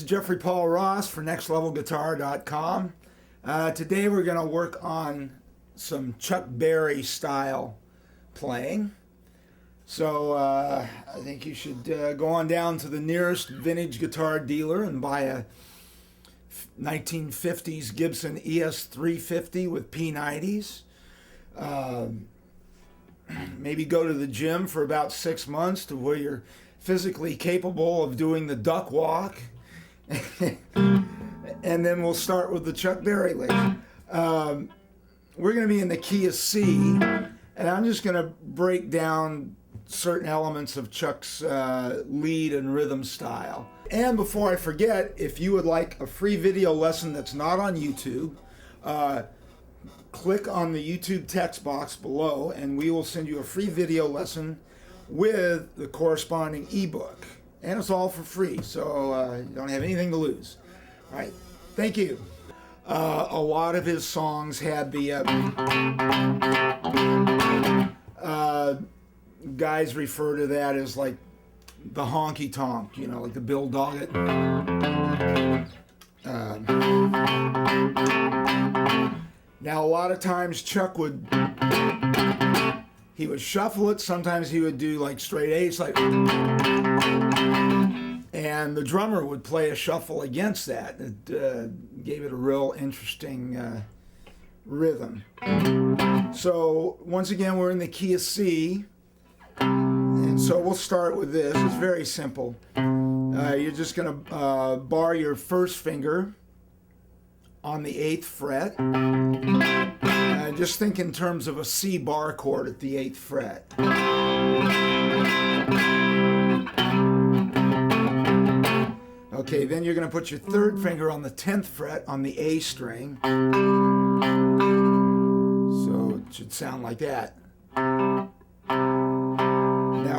Jeffrey Paul Ross for nextlevelguitar.com. Today we're going to work on some Chuck Berry style playing. So I think you should go on down to the nearest vintage guitar dealer and buy a 1950s Gibson ES350 with P90s. Maybe go to the gym for about 6 months to where you're physically capable of doing the duck walk. And then we'll start with the Chuck Berry lick. We're going to be in the key of C, and I'm just going to break down certain elements of Chuck's lead and rhythm style. And before I forget, if you would like a free video lesson that's not on YouTube, click on the YouTube text box below and we will send you a free video lesson with the corresponding ebook. And it's all for free, so you don't have anything to lose. All right, thank you. A lot of his songs had the guys refer to that as like the honky tonk, you know, like the Bill Doggett. Now a lot of times Chuck would shuffle it. Sometimes he would do like straight eights, like, and the drummer would play a shuffle against that. It gave it a real interesting rhythm. So once again, we're in the key of C, and so we'll start with this. It's very simple. You're just going to bar your first finger on the 8th fret. Just think in terms of a C bar chord at the 8th fret. Okay, then you're going to put your third finger on the 10th fret on the A string. So it should sound like that. Now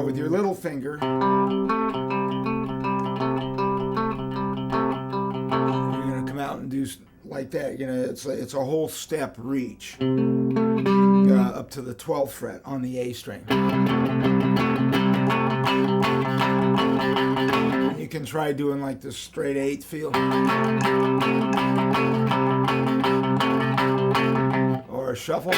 with your little finger, you're going to come out and do like that. You know, it's a whole step reach up to the 12th fret on the A string. And you can try doing like the straight 8 feel, or a shuffle.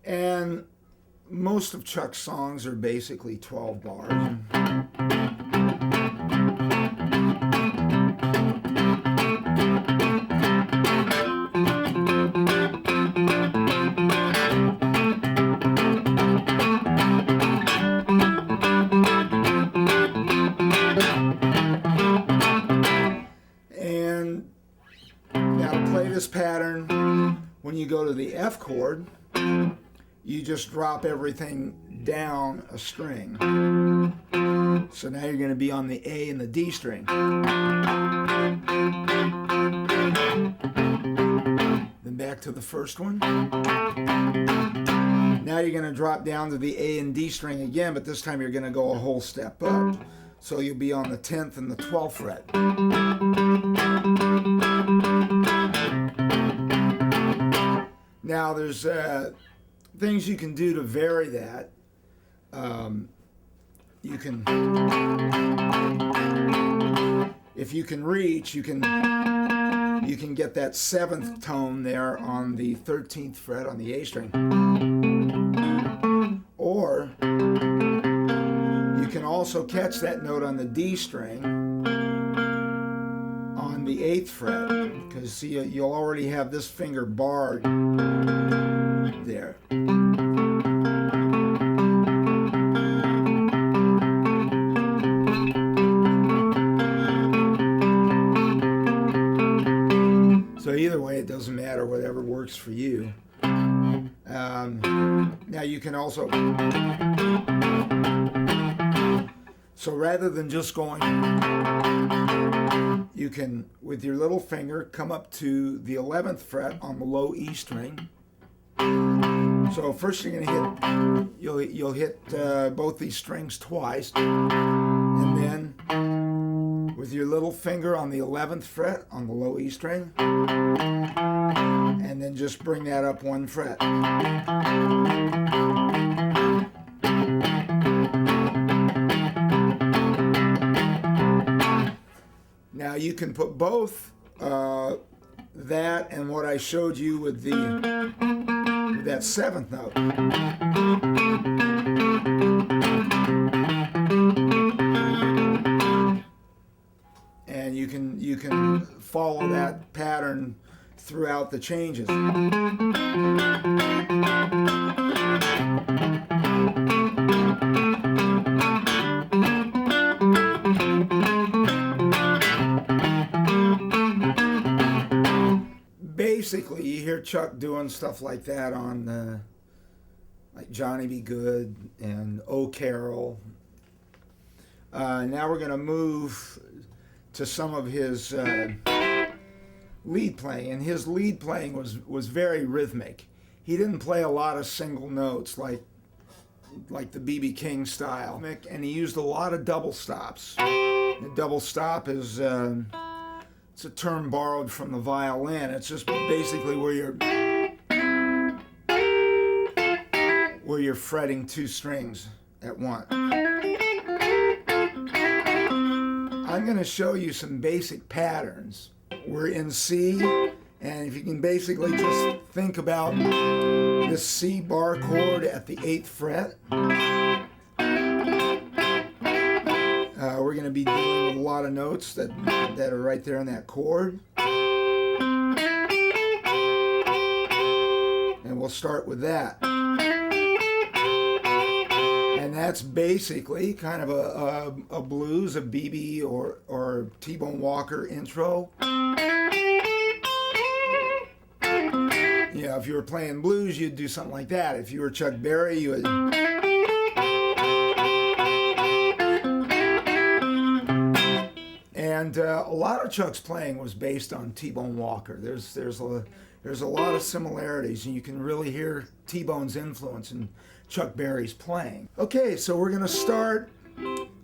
And most of Chuck's songs are basically 12 bars. And now to play this pattern, when you go to the F chord, you just drop everything down a string. So now you're going to be on the A and the D string. Then back to the first one. Now you're going to drop down to the A and D string again, but this time you're going to go a whole step up. So you'll be on the 10th and the 12th fret. Now there's things you can do to vary that. You can, if you can reach, you can get that 7th tone there on the 13th fret on the A string. Or you can also catch that note on the D string on the 8th fret, because see, you'll already have this finger barred there. So either way, it doesn't matter, whatever works for you. Now you can also, so rather than just going, you can, with your little finger, come up to the 11th fret on the low E string. So first you're going to hit, you'll hit both these strings twice, and then with your little finger on the 11th fret on the low E string, and then just bring that up one fret. Now you can put both that and what I showed you with that seventh note. And you can follow that pattern throughout the changes. Basically, you hear Chuck doing stuff like that on like Johnny B. Good and Oh Carol. Now we're going to move to some of his lead playing, and his lead playing was very rhythmic. He didn't play a lot of single notes like the B.B. King style, and he used a lot of double stops. The double stop is it's a term borrowed from the violin. It's just basically where you're fretting two strings at once. I'm going to show you some basic patterns. We're in C, and if you can basically just think about this C bar chord at the 8th fret. We're going to be dealing with a lot of notes that are right there in that chord. And we'll start with that. And that's basically kind of a blues, a BB or T-Bone Walker intro. You know, if you were playing blues, you'd do something like that. If you were Chuck Berry, you would... And a lot of Chuck's playing was based on T-Bone Walker. There's a lot of similarities, and you can really hear T-Bone's influence in Chuck Berry's playing. Okay, so we're going to start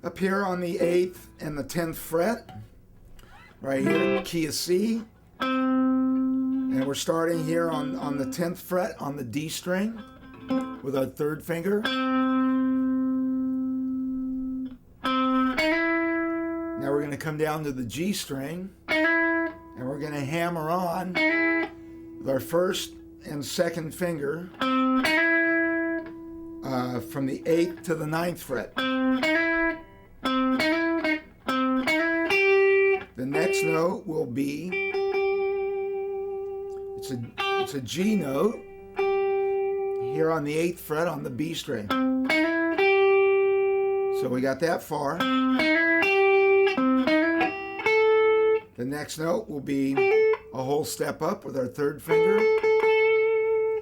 up here on the 8th and the 10th fret, right here, key of C. And we're starting here on the 10th fret on the D string with our 3rd finger. Now we're going to come down to the G string, and we're going to hammer on with our 1st and 2nd finger from the 8th to the 9th fret. The next note will be, it's a G note here on the 8th fret on the B string. So we got that far. The next note will be a whole step up with our 3rd finger,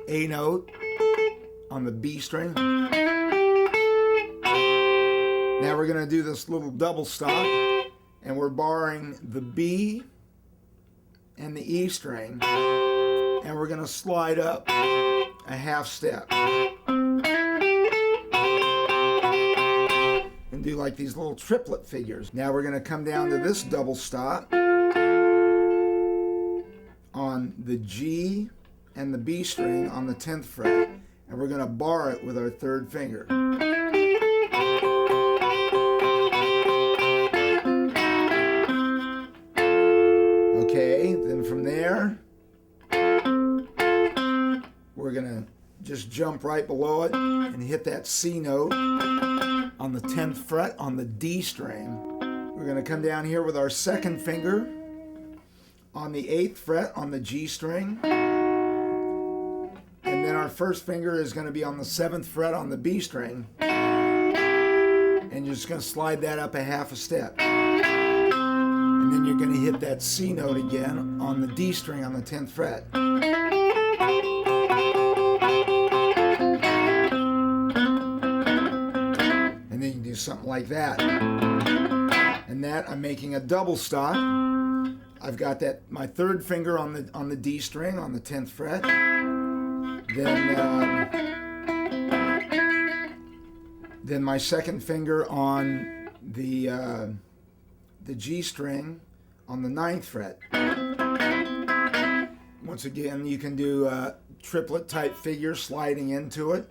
A note on the B string. Now we're going to do this little double stop, and we're barring the B and the E string, and we're going to slide up a half step and do like these little triplet figures. Now we're going to come down to this double stop on the G and the B string on the 10th fret, and we're going to bar it with our 3rd finger. Okay, then from there we're going to just jump right below it and hit that C note on the 10th fret on the D string. We're going to come down here with our 2nd finger on the 8th fret on the G string, and then our 1st finger is going to be on the 7th fret on the B string, and you're just going to slide that up a half a step, and then you're going to hit that C note again on the D string on the 10th fret. And then you can do something like that, and that I'm making a double stop. I've got that my 3rd finger on the D string on the 10th fret. Then my 2nd finger on the G string on the 9th fret. Once again, you can do a triplet type figure sliding into it.